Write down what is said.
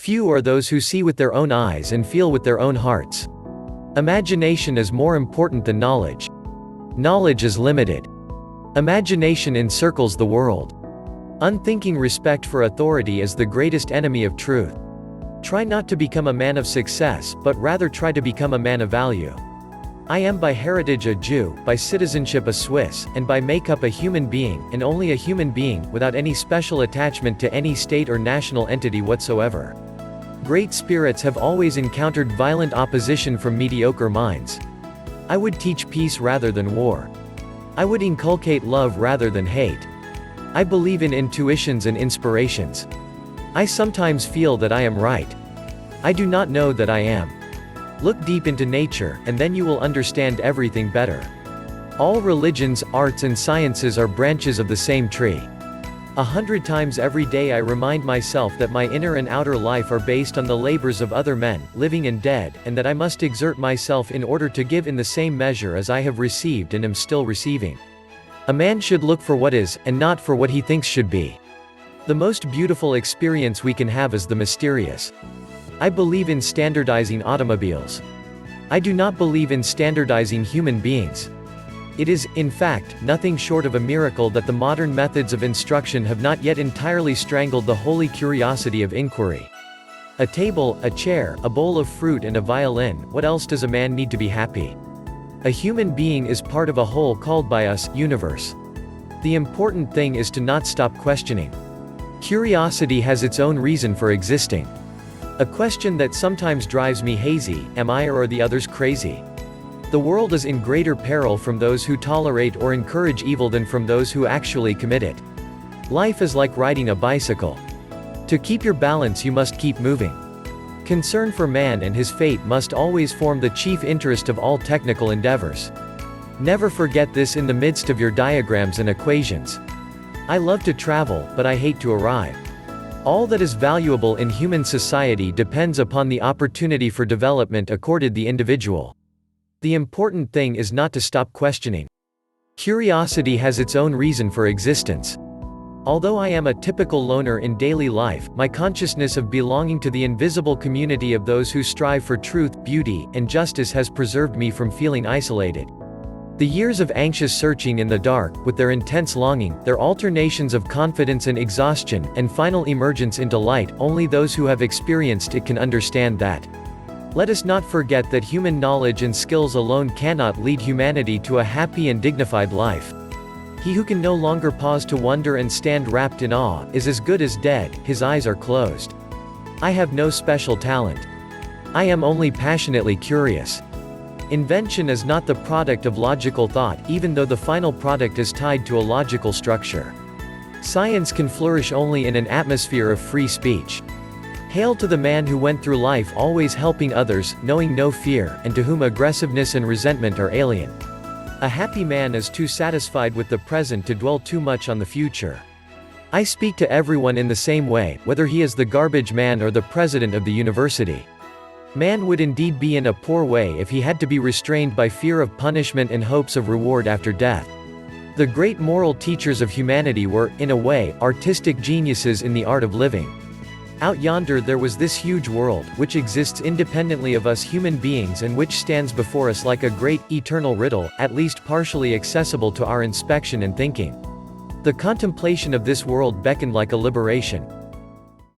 Few are those who see with their own eyes and feel with their own hearts. Imagination is more important than knowledge. Knowledge is limited. Imagination encircles the world. Unthinking respect for authority is the greatest enemy of truth. Try not to become a man of success, but rather try to become a man of value. I am by heritage a Jew, by citizenship a Swiss, and by makeup a human being, and only a human being, without any special attachment to any state or national entity whatsoever. Great spirits have always encountered violent opposition from mediocre minds. I would teach peace rather than war. I would inculcate love rather than hate. I believe in intuitions and inspirations. I sometimes feel that I am right. I do not know that I am. Look deep into nature, and then you will understand everything better. All religions, arts and sciences are branches of the same tree. 100 times every day I remind myself that my inner and outer life are based on the labors of other men, living and dead, and that I must exert myself in order to give in the same measure as I have received and am still receiving. A man should look for what is, and not for what he thinks should be. The most beautiful experience we can have is the mysterious. I believe in standardizing automobiles. I do not believe in standardizing human beings. It is, in fact, nothing short of a miracle that the modern methods of instruction have not yet entirely strangled the holy curiosity of inquiry. A table, a chair, a bowl of fruit and a violin, what else does a man need to be happy? A human being is part of a whole called by us, universe. The important thing is to not stop questioning. Curiosity has its own reason for existing. A question that sometimes drives me hazy: am I or are the others crazy? The world is in greater peril from those who tolerate or encourage evil than from those who actually commit it. Life is like riding a bicycle. To keep your balance you must keep moving. Concern for man and his fate must always form the chief interest of all technical endeavors. Never forget this in the midst of your diagrams and equations. I love to travel, but I hate to arrive. All that is valuable in human society depends upon the opportunity for development accorded the individual. The important thing is not to stop questioning. Curiosity has its own reason for existence. Although I am a typical loner in daily life, my consciousness of belonging to the invisible community of those who strive for truth, beauty, and justice has preserved me from feeling isolated. The years of anxious searching in the dark, with their intense longing, their alternations of confidence and exhaustion, and final emergence into light, only those who have experienced it can understand that. Let us not forget that human knowledge and skills alone cannot lead humanity to a happy and dignified life. He who can no longer pause to wonder and stand wrapped in awe, is as good as dead, his eyes are closed. I have no special talent. I am only passionately curious. Invention is not the product of logical thought, even though the final product is tied to a logical structure. Science can flourish only in an atmosphere of free speech. Hail to the man who went through life always helping others, knowing no fear, and to whom aggressiveness and resentment are alien. A happy man is too satisfied with the present to dwell too much on the future. I speak to everyone in the same way, whether he is the garbage man or the president of the university. Man would indeed be in a poor way if he had to be restrained by fear of punishment and hopes of reward after death. The great moral teachers of humanity were, in a way, artistic geniuses in the art of living. Out yonder there was this huge world, which exists independently of us human beings and which stands before us like a great, eternal riddle, at least partially accessible to our inspection and thinking. The contemplation of this world beckoned like a liberation.